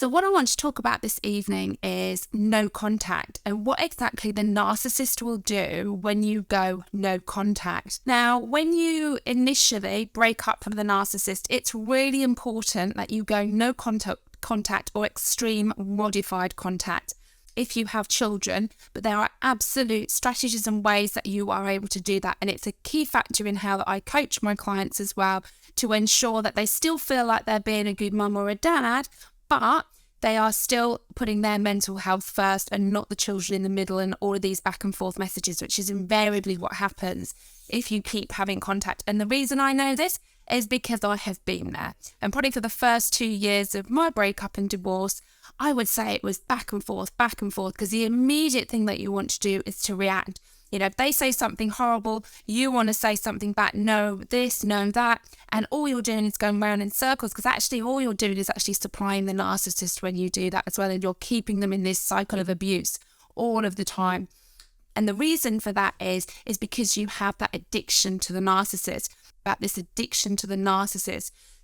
So what I want to talk about this evening is no contact and what exactly the narcissist will do when you go no contact. Now, when you initially break up from the narcissist, it's really important that you go no contact or extreme modified contact if you have children, but there are absolute strategies and ways that you are able to do that. And it's a key factor in how I coach my clients as well, to ensure that they still feel like they're being a good mum or a dad, but they are still putting their mental health first and not the children in the middle and all of these back and forth messages, which is invariably what happens if you keep having contact. And the reason I know this is because I have been there. And probably for the first 2 years of my breakup and divorce, I would say it was back and forth, because the immediate thing that you want to do is to react. You know, if they say something horrible, you want to say something back, no this, no that, and all you're doing is going round in circles, because actually all you're doing is actually supplying the narcissist when you do that as well, and you're keeping them in this cycle of abuse all of the time. And the reason for that is because you have that addiction to the narcissist,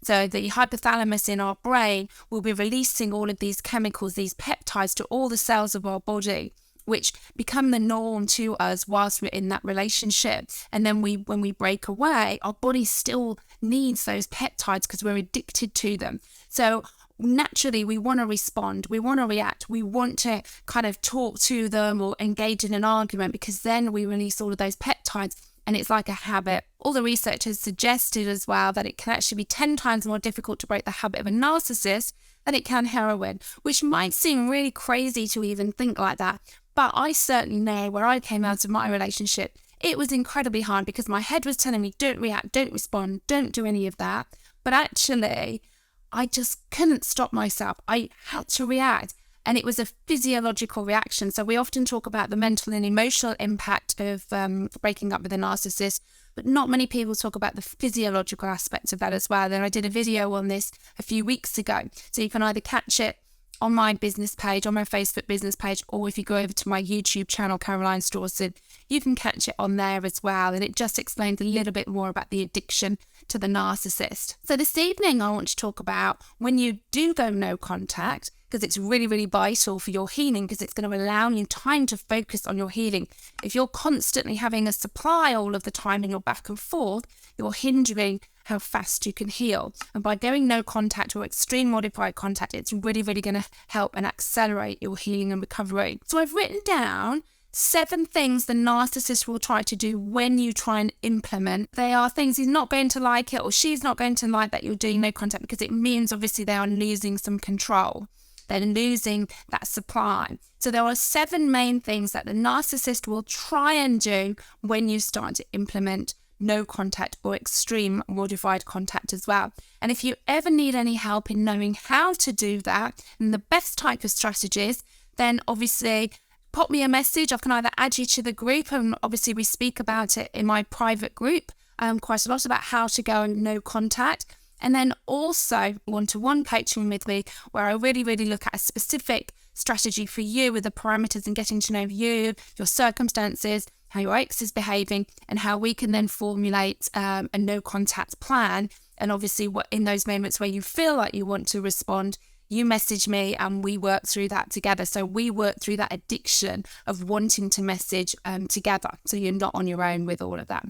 So the hypothalamus in our brain will be releasing all of these chemicals, these peptides to all the cells of our body, which become the norm to us whilst we're in that relationship. And then when we break away, our body still needs those peptides because we're addicted to them. So naturally, we want to respond, we want to react, we want to kind of talk to them or engage in an argument, because then we release all of those peptides. And it's like a habit. All the research has suggested as well that it can actually be 10 times more difficult to break the habit of a narcissist than it can heroin, which might seem really crazy to even think like that. But I certainly know where I came out of my relationship, it was incredibly hard because my head was telling me, don't react, don't respond, don't do any of that. But actually, I just couldn't stop myself. I had to react. And it was a physiological reaction. So we often talk about the mental and emotional impact of breaking up with a narcissist, but not many people talk about the physiological aspects of that as well. And I did a video on this a few weeks ago. So you can either catch it on my business page, on my Facebook business page, or if you go over to my YouTube channel, Caroline Strawson, you can catch it on there as well. And it just explains a little bit more about the addiction to the narcissist. So this evening, I want to talk about when you do go no contact, because it's really, really vital for your healing, because it's going to allow you time to focus on your healing. If you're constantly having a supply all of the time and you're back and forth, you're hindering how fast you can heal. And by going no contact or extreme modified contact, it's really, really going to help and accelerate your healing and recovery. So I've written down 7 things the narcissist will try to do when you try and implement. They are things he's not going to like it, or she's not going to like that you're doing no contact, because it means obviously they are losing some control. They're losing that supply. So there are 7 main things that the narcissist will try and do when you start to implement no contact or extreme modified contact as well. And if you ever need any help in knowing how to do that and the best type of strategies, then obviously pop me a message. I can either add you to the group, and obviously we speak about it in my private group quite a lot about how to go and no contact. And then also one-to-one coaching with me, where I really, really look at a specific strategy for you with the parameters and getting to know you, your circumstances, how your ex is behaving, and how we can then formulate a no contact plan. And obviously what in those moments where you feel like you want to respond, you message me and we work through that together. So we work through that addiction of wanting to message together. So you're not on your own with all of that.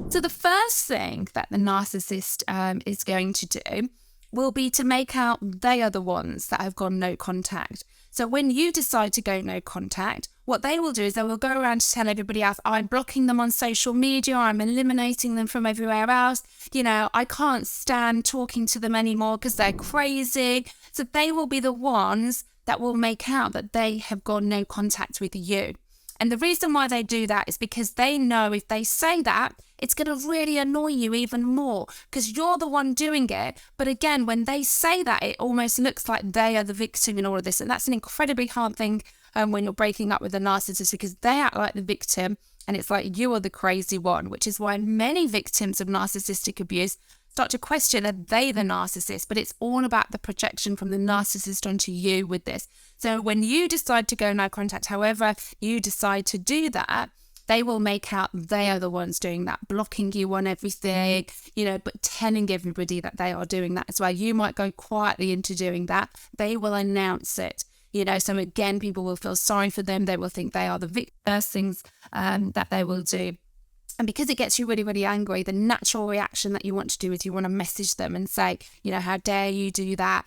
So the first thing that the narcissist is going to do will be to make out they are the ones that have gone no contact. So when you decide to go no contact, what they will do is they will go around to tell everybody else, I'm blocking them on social media, I'm eliminating them from everywhere else. You know, I can't stand talking to them anymore because they're crazy. So they will be the ones that will make out that they have gone no contact with you. And the reason why they do that is because they know if they say that, it's going to really annoy you even more because you're the one doing it. But again, when they say that, it almost looks like they are the victim in all of this. And that's an incredibly hard thing when you're breaking up with a narcissist, because they act like the victim and it's like you are the crazy one, which is why many victims of narcissistic abuse start to question, are they the narcissist? But it's all about the projection from the narcissist onto you with this. So when you decide to go no contact, however you decide to do that, they will make out they are the ones doing that, blocking you on everything, but telling everybody that they are doing that as well. You might go quietly into doing that. They will announce it. So again, people will feel sorry for them. They will think they are the victims, things that they will do. And because it gets you really, really angry, the natural reaction that you want to do is you want to message them and say, how dare you do that?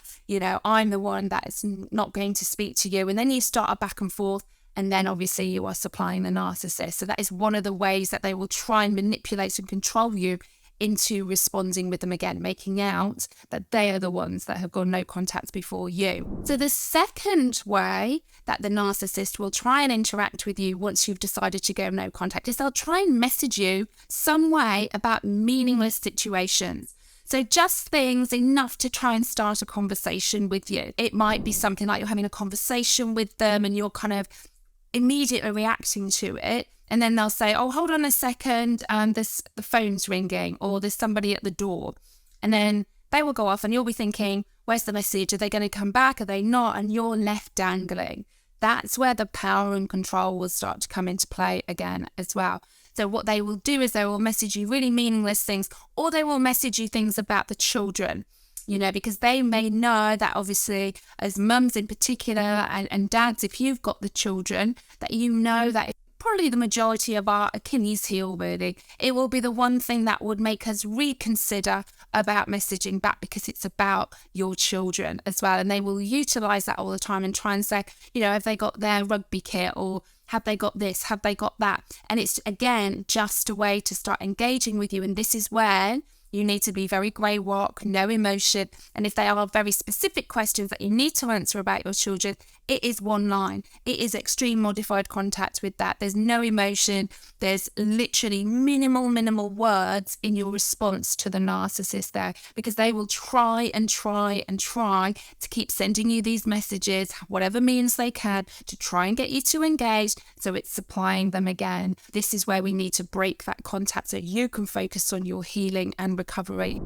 I'm the one that is not going to speak to you. And then you start a back and forth. And then obviously you are supplying the narcissist. So that is one of the ways that they will try and manipulate and control you into responding with them again, making out that they are the ones that have got no contact before you. So the second way that the narcissist will try and interact with you once you've decided to go no contact is they'll try and message you some way about meaningless situations. So just things enough to try and start a conversation with you. It might be something like you're having a conversation with them and you're kind of immediately reacting to it. And then they'll say, oh, hold on a second, the phone's ringing, or there's somebody at the door. And then they will go off and you'll be thinking, where's the message? Are they going to come back? Are they not? And you're left dangling. That's where the power and control will start to come into play again as well. So what they will do is they will message you really meaningless things, or they will message you things about the children, because they may know that obviously as mums in particular and dads, if you've got the children, that that probably the majority of our Achilles heel, really. It will be the one thing that would make us reconsider about messaging back, because it's about your children as well. And they will utilize that all the time and try and say, have they got their rugby kit, or have they got this, have they got that? And it's, again, just a way to start engaging with you. And this is where you need to be very grey rock, no emotion. And if they are very specific questions that you need to answer about your children, it is one line. It is extreme modified contact with that. There's no emotion. There's literally minimal words in your response to the narcissist there, because they will try to keep sending you these messages, whatever means they can, to try and get you to engage. So it's supplying them again. This is where we need to break that contact so you can focus on your healing and recovery.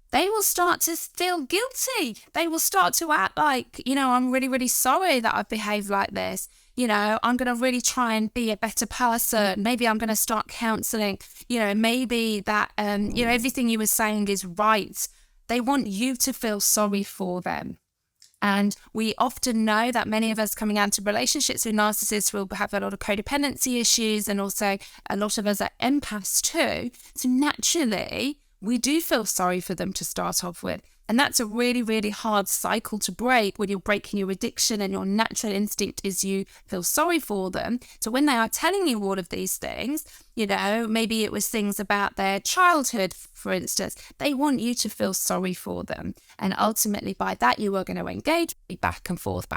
They will start to feel guilty. They will start to act like, I'm really, really sorry that I've behaved like this. I'm going to really try and be a better person. Maybe I'm going to start counselling. Maybe that, everything you were saying is right. They want you to feel sorry for them. And we often know that many of us coming out of relationships with narcissists will have a lot of codependency issues, and also a lot of us are empaths too. So naturally, we do feel sorry for them to start off with. And that's a really, really hard cycle to break when you're breaking your addiction, and your natural instinct is you feel sorry for them. So when they are telling you all of these things, maybe it was things about their childhood, for instance, they want you to feel sorry for them. And ultimately by that, you are going to engage back and forth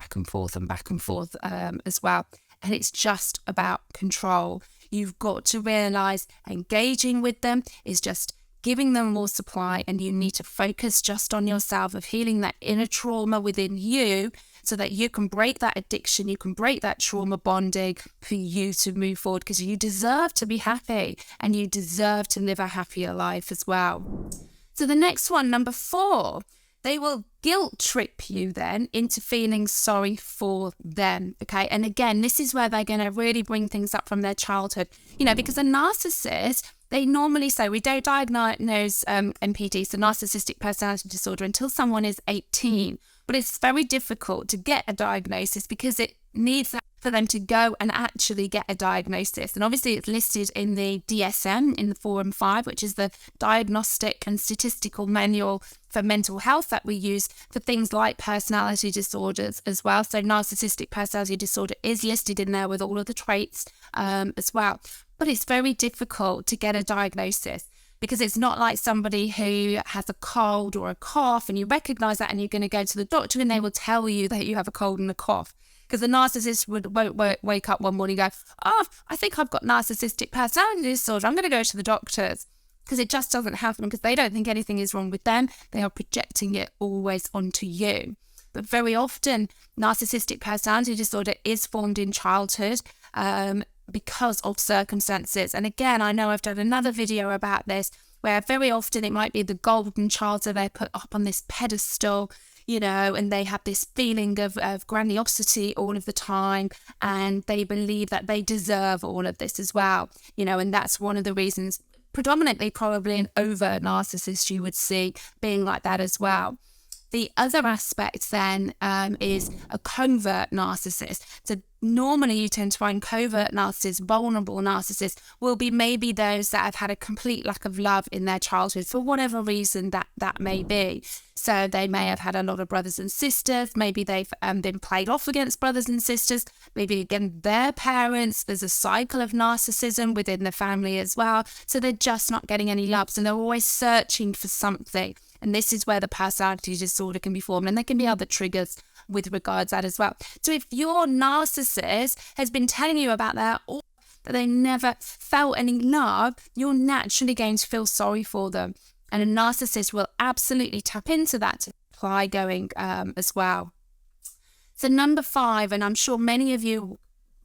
as well. And it's just about control. You've got to realize engaging with them is just giving them more supply, and you need to focus just on yourself, of healing that inner trauma within you, so that you can break that addiction, you can break that trauma bonding for you to move forward, because you deserve to be happy and you deserve to live a happier life as well. So the next one, number 4, they will guilt trip you then into feeling sorry for them, okay? And again, this is where they're going to really bring things up from their childhood, because a narcissist, they normally say we don't diagnose NPD, so narcissistic personality disorder, until someone is 18. But it's very difficult to get a diagnosis, because it needs for them to go and actually get a diagnosis. And obviously it's listed in the DSM, in the Form 5, which is the Diagnostic and Statistical Manual for Mental Health that we use for things like personality disorders as well. So narcissistic personality disorder is listed in there with all of the traits as well. But it's very difficult to get a diagnosis, because it's not like somebody who has a cold or a cough and you recognize that and you're going to go to the doctor and they will tell you that you have a cold and a cough. Because the narcissist won't wake up one morning and go, I think I've got narcissistic personality disorder, I'm going to go to the doctors. Because it just doesn't happen, because they don't think anything is wrong with them. They are projecting it always onto you. But very often, narcissistic personality disorder is formed in childhood, because of circumstances. And again, I know I've done another video about this, where very often it might be the golden child, so they're put up on this pedestal, and they have this feeling of grandiosity all of the time, and they believe that they deserve all of this as well, and that's one of the reasons, predominantly probably an overt narcissist you would see being like that as well. The other aspect then is a covert narcissist. So normally you tend to find covert narcissists, vulnerable narcissists, will be maybe those that have had a complete lack of love in their childhood for whatever reason that may be. So they may have had a lot of brothers and sisters. Maybe they've been played off against brothers and sisters. Maybe again, their parents. There's a cycle of narcissism within the family as well. So they're just not getting any love. So they're always searching for something. And this is where the personality disorder can be formed. And there can be other triggers with regards to that as well. So if your narcissist has been telling you about that they never felt any love, you're naturally going to feel sorry for them. And a narcissist will absolutely tap into that to apply going as well. So number 5, and I'm sure many of you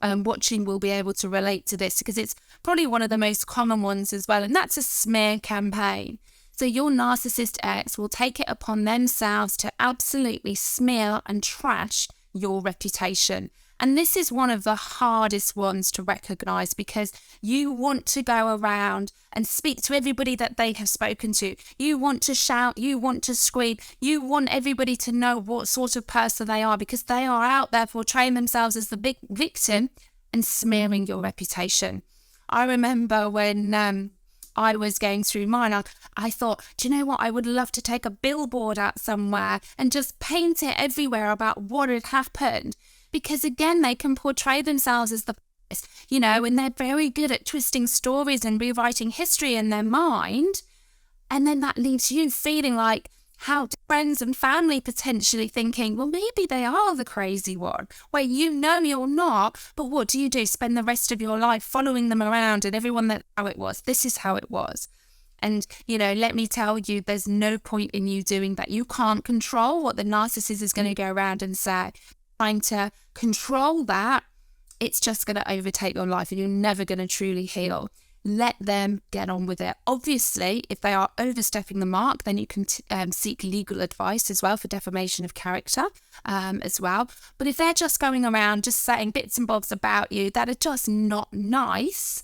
watching will be able to relate to this because it's probably one of the most common ones as well. And that's a smear campaign. So your narcissist ex will take it upon themselves to absolutely smear and trash your reputation. And this is one of the hardest ones to recognize because you want to go around and speak to everybody that they have spoken to. You want to shout, you want to scream, you want everybody to know what sort of person they are because they are out there portraying themselves as the big victim and smearing your reputation. I remember when I was going through mine, I thought, do you know what? I would love to take a billboard out somewhere and just paint it everywhere about what had happened. Because again, they can portray themselves as the best, and they're very good at twisting stories and rewriting history in their mind. And then that leaves you feeling like how friends and family potentially thinking, well, maybe they are the crazy one, where you're not, but what do? Spend the rest of your life following them around and everyone, that's how it was. This is how it was. And, let me tell you, there's no point in you doing that. You can't control what the narcissist is going to go around and say. Trying to control that, it's just going to overtake your life and you're never going to truly heal. Let them get on with it. Obviously, if they are overstepping the mark, then you can seek legal advice as well for defamation of character as well. But if they're just going around just saying bits and bobs about you that are just not nice,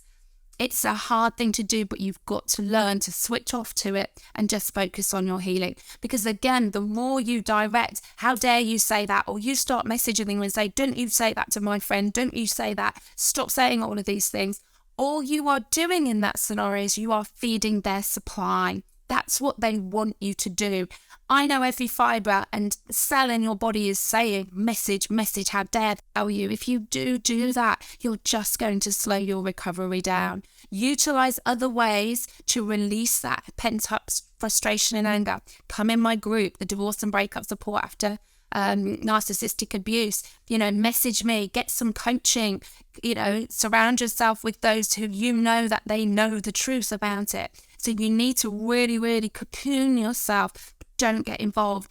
it's a hard thing to do, but you've got to learn to switch off to it and just focus on your healing. Because again, the more you direct, how dare you say that, or you start messaging them and say, don't you say that to my friend, don't you say that, stop saying all of these things. All you are doing in that scenario is you are feeding their supply. That's what they want you to do. I know every fibre and cell in your body is saying, message, how dare they tell you. If you do that, you're just going to slow your recovery down. Utilize other ways to release that pent-up frustration and anger. Come in my group, the divorce and breakup support after narcissistic abuse. Message me, get some coaching, surround yourself with those who that they know the truth about it. So you need to really, really cocoon yourself. Don't get involved,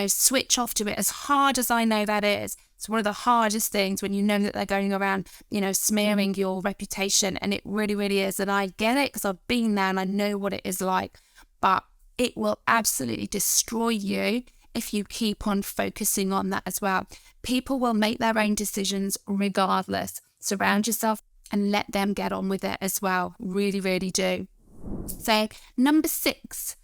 switch off to it. As hard as I know that is, it's one of the hardest things when you know that they're going around, smearing your reputation. And it really, really is. And I get it because I've been there and I know what it is like. But it will absolutely destroy you if you keep on focusing on that as well. People will make their own decisions regardless. Surround yourself and let them get on with it as well. Really, really do. So number 6.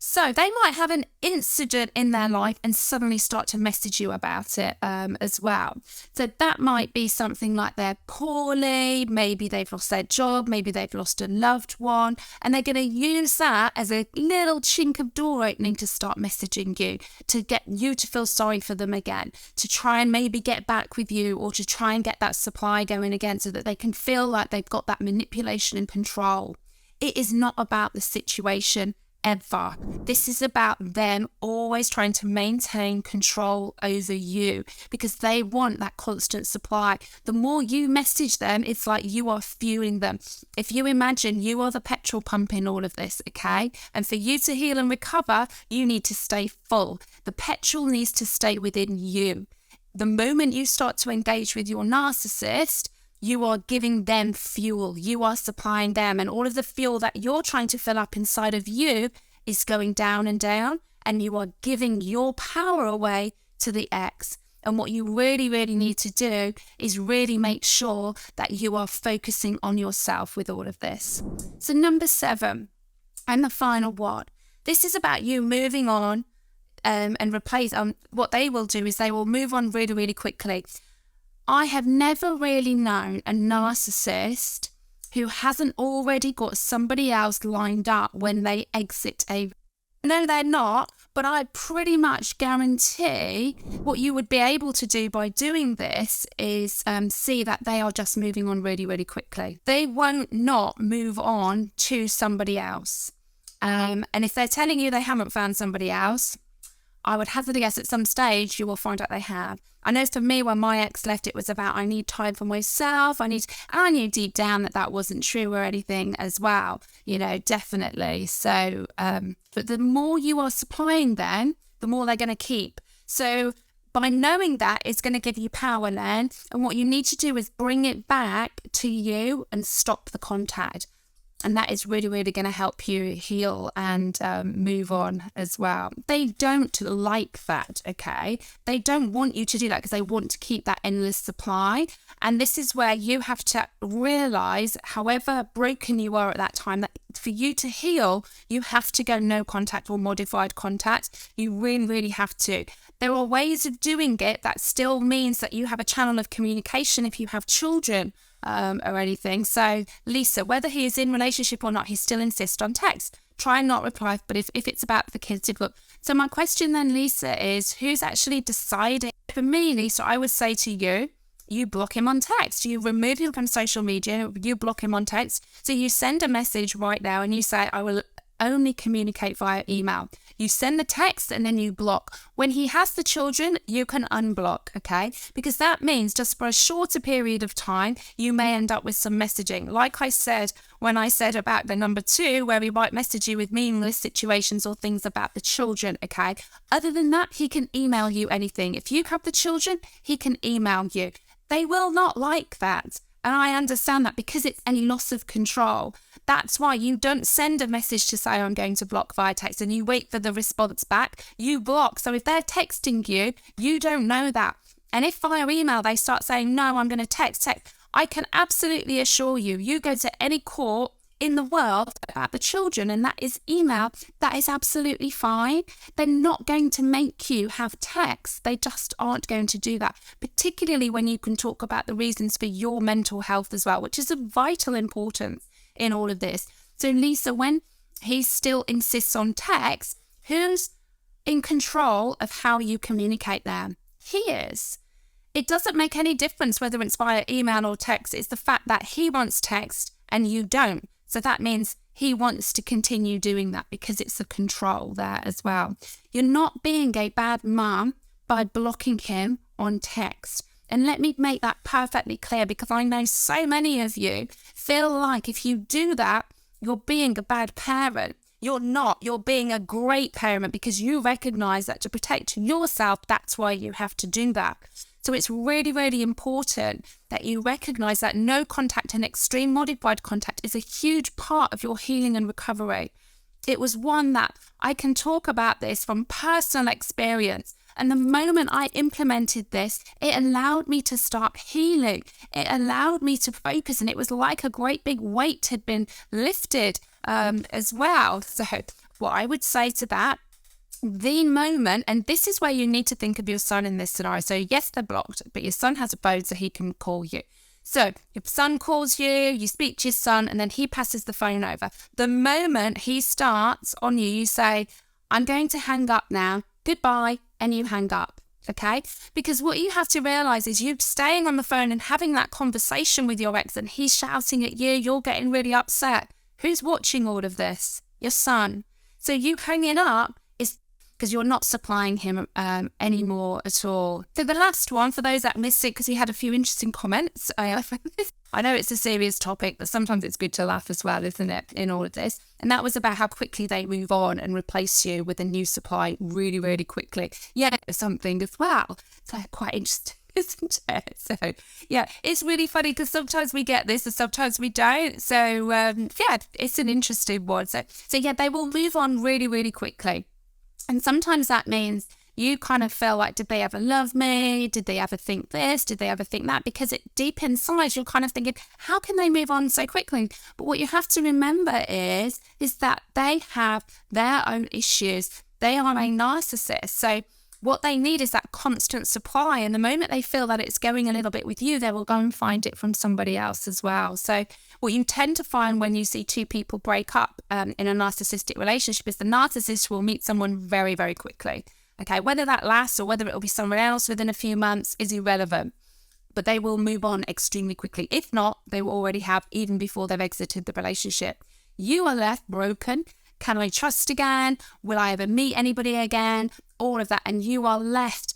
So they might have an incident in their life and suddenly start to message you about it as well. So that might be something like they're poorly, maybe they've lost their job, maybe they've lost a loved one, and they're going to use that as a little chink of door opening to start messaging you, to get you to feel sorry for them again, to try and maybe get back with you, or to try and get that supply going again so that they can feel like they've got that manipulation and control. It is not about the situation ever. This is about them always trying to maintain control over you because they want that constant supply. The more you message them, it's like you are fueling them. If you imagine you are the petrol pump in all of this, okay? And for you to heal and recover, you need to stay full. The petrol needs to stay within you. The moment you start to engage with your narcissist, you are giving them fuel. You are supplying them. And all of the fuel that you're trying to fill up inside of you is going down and down. and you are giving your power away to the ex. And what you really, really need to do is really make sure that you are focusing on yourself with all of this. So number 7, and the final one, this is about you moving on and replace. What they will do is they will move on really, really quickly. I have never really known a narcissist who hasn't already got somebody else lined up when they exit a... No, they're not, but I pretty much guarantee what you would be able to do by doing this is see that they are just moving on really, really quickly. They won't not move on to somebody else. And if they're telling you they haven't found somebody else, I would hazard a guess at some stage you will find out they have. I know for me, when my ex left, it was about I need time for myself. I knew deep down that wasn't true or anything as well, definitely. So, but the more you are supplying them, the more they're going to keep. So by knowing that, it's going to give you power then. And what you need to do is bring it back to you and stop the contact. And that is really, really going to help you heal and move on as well. They don't like that, okay? They don't want you to do that because they want to keep that endless supply. And this is where you have to realize, however broken you are at that time, that for you to heal, you have to go no contact or modified contact. You really, really have to. There are ways of doing it that still means that you have a channel of communication if you have children. Or anything. So Lisa, whether he is in relationship or not, he still insists on text. Try and not reply, but if it's about the kids, look. So my question then, Lisa, is who's actually deciding? For me, Lisa, I would say to you, you block him on text. You remove him from social media, you block him on text. So you send a message right now and you say, I will only communicate via email. You send the text and then you block. When he has the children, you can unblock, okay? Because that means just for a shorter period of time, you may end up with some messaging. Like I said, when I said about the number 2, where he might message you with meaningless situations or things about the children, okay? Other than that, he can email you anything. If you have the children, he can email you. They will not like that. And I understand that because it's a loss of control. That's why you don't send a message to say I'm going to block via text and you wait for the response back. You block. So if they're texting you, you don't know that. And if via email they start saying, no, I'm going to text, I can absolutely assure you, you go to any court in the world about the children and that is email, that is absolutely fine. They're not going to make you have text. They just aren't going to do that, particularly when you can talk about the reasons for your mental health as well, which is of vital importance in all of this. So Lisa, when he still insists on text, who's in control of how you communicate them? He is. It doesn't make any difference whether it's via email or text. It's the fact that he wants text and you don't. So that means he wants to continue doing that because it's a control there as well. You're not being a bad mum by blocking him on text. And let me make that perfectly clear because I know so many of you feel like if you do that, you're being a bad parent. You're not. You're being a great parent because you recognize that to protect yourself, that's why you have to do that. So it's really, really important that you recognize that no contact and extreme modified contact is a huge part of your healing and recovery. It was one that I can talk about this from personal experience. And the moment I implemented this, it allowed me to start healing. It allowed me to focus and it was like a great big weight had been lifted as well. So what I would say to that, the moment, and this is where you need to think of your son in this scenario. So yes, they're blocked, but your son has a phone so he can call you. So if son calls you, you speak to your son, and then he passes the phone over. The moment he starts on you, you say, I'm going to hang up now, goodbye, and you hang up, okay? Because what you have to realize is you staying on the phone and having that conversation with your ex and he's shouting at you, you're getting really upset. Who's watching all of this? Your son. So you hanging up is because you're not supplying him anymore at all. So the last one, for those that missed it, because he had a few interesting comments. I know it's a serious topic, but sometimes it's good to laugh as well, isn't it, in all of this? And that was about how quickly they move on and replace you with a new supply really, really quickly. Yeah, something as well. So quite interesting, isn't it? So yeah, it's really funny because sometimes we get this and sometimes we don't. So yeah, it's an interesting one. So yeah, they will move on really, really quickly. And sometimes that means you kind of feel like, did they ever love me? Did they ever think this? Did they ever think that? Because deep inside, you're kind of thinking, how can they move on so quickly? But what you have to remember is that they have their own issues. They are a narcissist. So what they need is that constant supply. And the moment they feel that it's going a little bit with you, they will go and find it from somebody else as well. So what you tend to find when you see two people break up in a narcissistic relationship is the narcissist will meet someone very, very quickly. Okay, whether that lasts or whether it'll be someone else within a few months is irrelevant. But they will move on extremely quickly. If not, they will already have even before they've exited the relationship. You are left broken. Can I trust again? Will I ever meet anybody again? All of that. And you are left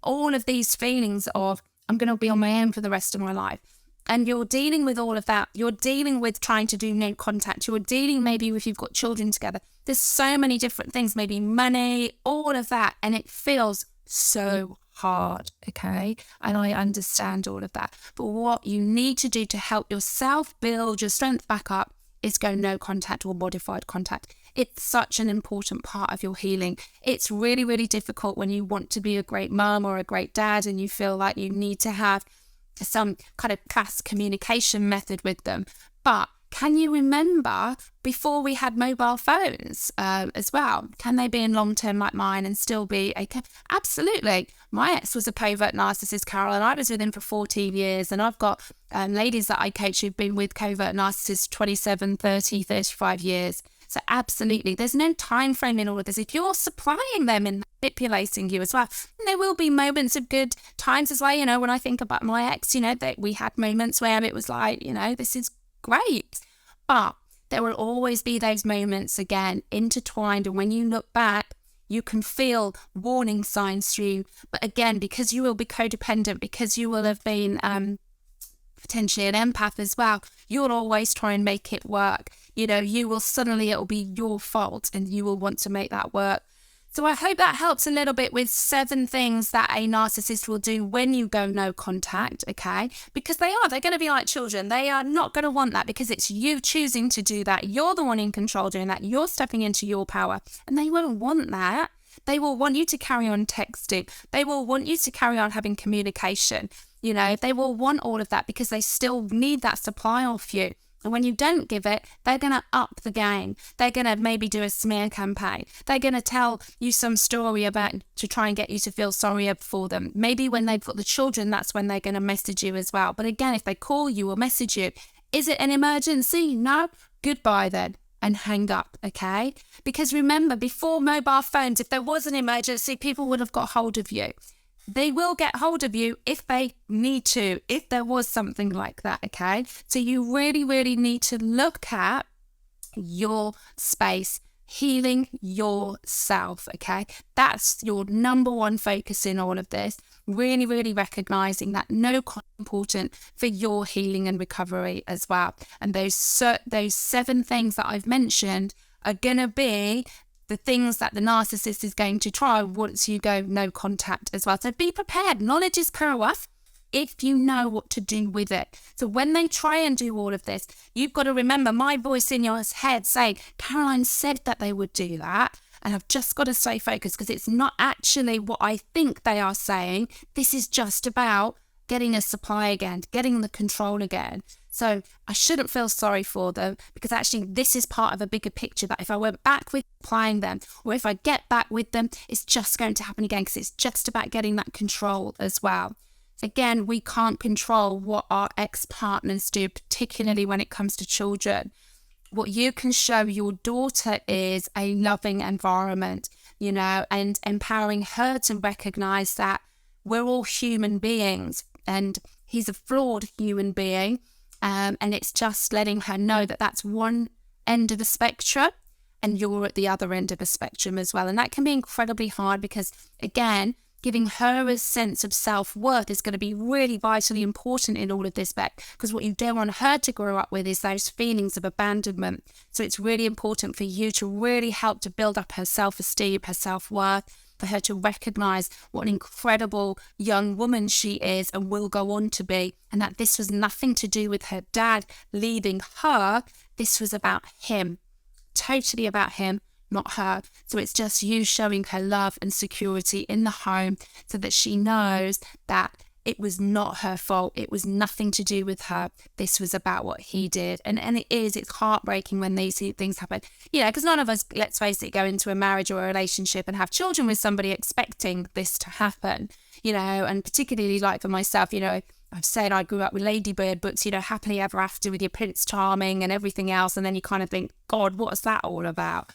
all of these feelings of, I'm going to be on my own for the rest of my life. And you're dealing with all of that. You're dealing with trying to do no contact. You're dealing maybe if you've got children together. There's so many different things, maybe money, all of that. And it feels so hard, okay? And I understand all of that. But what you need to do to help yourself build your strength back up is go no contact or modified contact. It's such an important part of your healing. It's really, really difficult when you want to be a great mum or a great dad and you feel like you need to have some kind of class communication method with them. But can you remember before we had mobile phones as well? Can they be in long-term like mine and still be Absolutely. My ex was a covert narcissist, Carol, and I was with him for 14 years. And I've got ladies that I coach who've been with covert narcissists 27, 30, 35 years. So absolutely, there's no time frame in all of this. If you're supplying them and manipulating you as well, there will be moments of good times as well. You know, when I think about my ex, you know, that we had moments where it was like, you know, this is great. But there will always be those moments again intertwined. And when you look back, you can feel warning signs through. But again, because you will be codependent, because you will have been potentially an empath as well, you'll always try and make it work. You know, it'll be your fault and you will want to make that work. So I hope that helps a little bit with 7 things that a narcissist will do when you go no contact, okay? Because they're going to be like children. They are not going to want that because it's you choosing to do that. You're the one in control doing that. You're stepping into your power and they won't want that. They will want you to carry on texting. They will want you to carry on having communication. You know, they will want all of that because they still need that supply off you. And when you don't give it, they're going to up the game. They're going to maybe do a smear campaign. They're going to tell you some story to try and get you to feel sorry for them. Maybe when they've got the children, that's when they're going to message you as well. But again, if they call you or message you, is it an emergency? No? Goodbye then. And hang up, okay? Because remember, before mobile phones, if there was an emergency, people would have got hold of you. They will get hold of you if they need to, if there was something like that, okay? So you really, really need to look at your space, healing yourself, okay? That's your number one focus in all of this. Really, really recognizing that no contact is important for your healing and recovery as well. And those 7 things that I've mentioned are going to be the things that the narcissist is going to try once you go no contact as well. So be prepared. Knowledge is power if you know what to do with it. So when they try and do all of this, you've got to remember my voice in your head saying, Caroline said that they would do that. And I've just got to stay focused because it's not actually what I think they are saying. This is just about getting a supply again, getting the control again. So I shouldn't feel sorry for them because actually this is part of a bigger picture that if I went back with applying them or if I get back with them, it's just going to happen again because it's just about getting that control as well. Again, we can't control what our ex-partners do, particularly when it comes to children. What you can show your daughter is a loving environment, you know, and empowering her to recognize that we're all human beings and he's a flawed human being. And it's just letting her know that that's one end of the spectrum and you're at the other end of the spectrum as well. And that can be incredibly hard because, again, giving her a sense of self-worth is going to be really vitally important in all of this because what you don't want her to grow up with is those feelings of abandonment. So it's really important for you to really help to build up her self-esteem, her self-worth, for her to recognize what an incredible young woman she is and will go on to be, and that this was nothing to do with her dad leaving her. This was about him, totally about him, not her. So it's just you showing her love and security in the home so that she knows that it was not her fault. It was nothing to do with her. This was about what he did. And it's heartbreaking when these things happen. Because none of us, let's face it, go into a marriage or a relationship and have children with somebody expecting this to happen, and particularly like for myself, I've said I grew up with Ladybird books, happily ever after with your Prince Charming and everything else. And then you kind of think, God, what's that all about?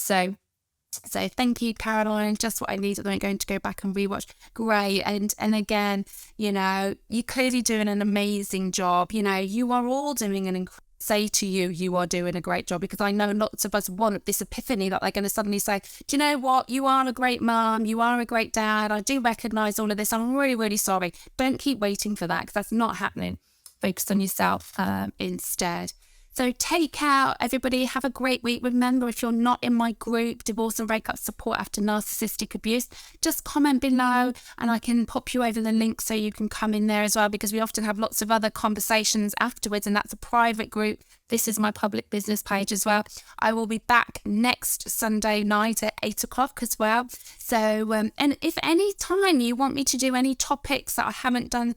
So thank you, Caroline. Just what I needed. I'm going to go back and rewatch. Great. And again, you're clearly doing an amazing job. You are all doing say to you, you are doing a great job, because I know lots of us want this epiphany that they're going to suddenly say, do you know what? You are a great mum. You are a great dad. I do recognise all of this. I'm really, really sorry. Don't keep waiting for that, because that's not happening. Focus on yourself instead. So take care, everybody. Have a great week. Remember, if you're not in my group, Divorce and Breakup Support After Narcissistic Abuse, just comment below and I can pop you over the link so you can come in there as well, because we often have lots of other conversations afterwards, and that's a private group. This is my public business page as well. I will be back next Sunday night at 8 o'clock as well. So, and if any time you want me to do any topics that I haven't done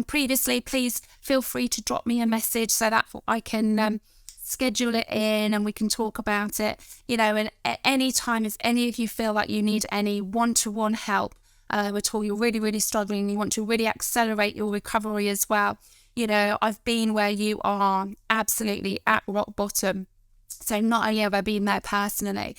previously, please feel free to drop me a message so that I can schedule it in and we can talk about it. And at any time, if any of you feel like you need any one-to-one help at all, you're really, really struggling, you want to really accelerate your recovery as well. I've been where you are, absolutely at rock bottom. So not only have I been there personally,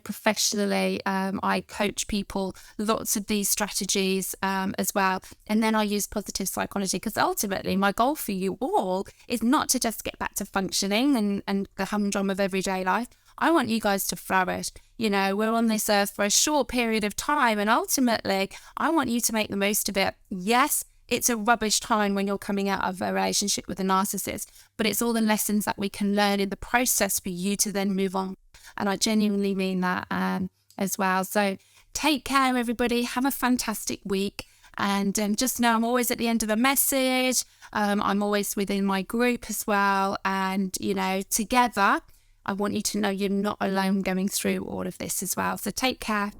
professionally, I coach people lots of these strategies as well. And then I use positive psychology, because ultimately my goal for you all is not to just get back to functioning and the humdrum of everyday life. I want you guys to flourish. We're on this earth for a short period of time, and ultimately I want you to make the most of it. Yes, it's a rubbish time when you're coming out of a relationship with a narcissist, but it's all the lessons that we can learn in the process for you to then move on. And I genuinely mean that as well. So take care, everybody. Have a fantastic week. And just know I'm always at the end of a message. I'm always within my group as well. And, together, I want you to know you're not alone going through all of this as well. So take care.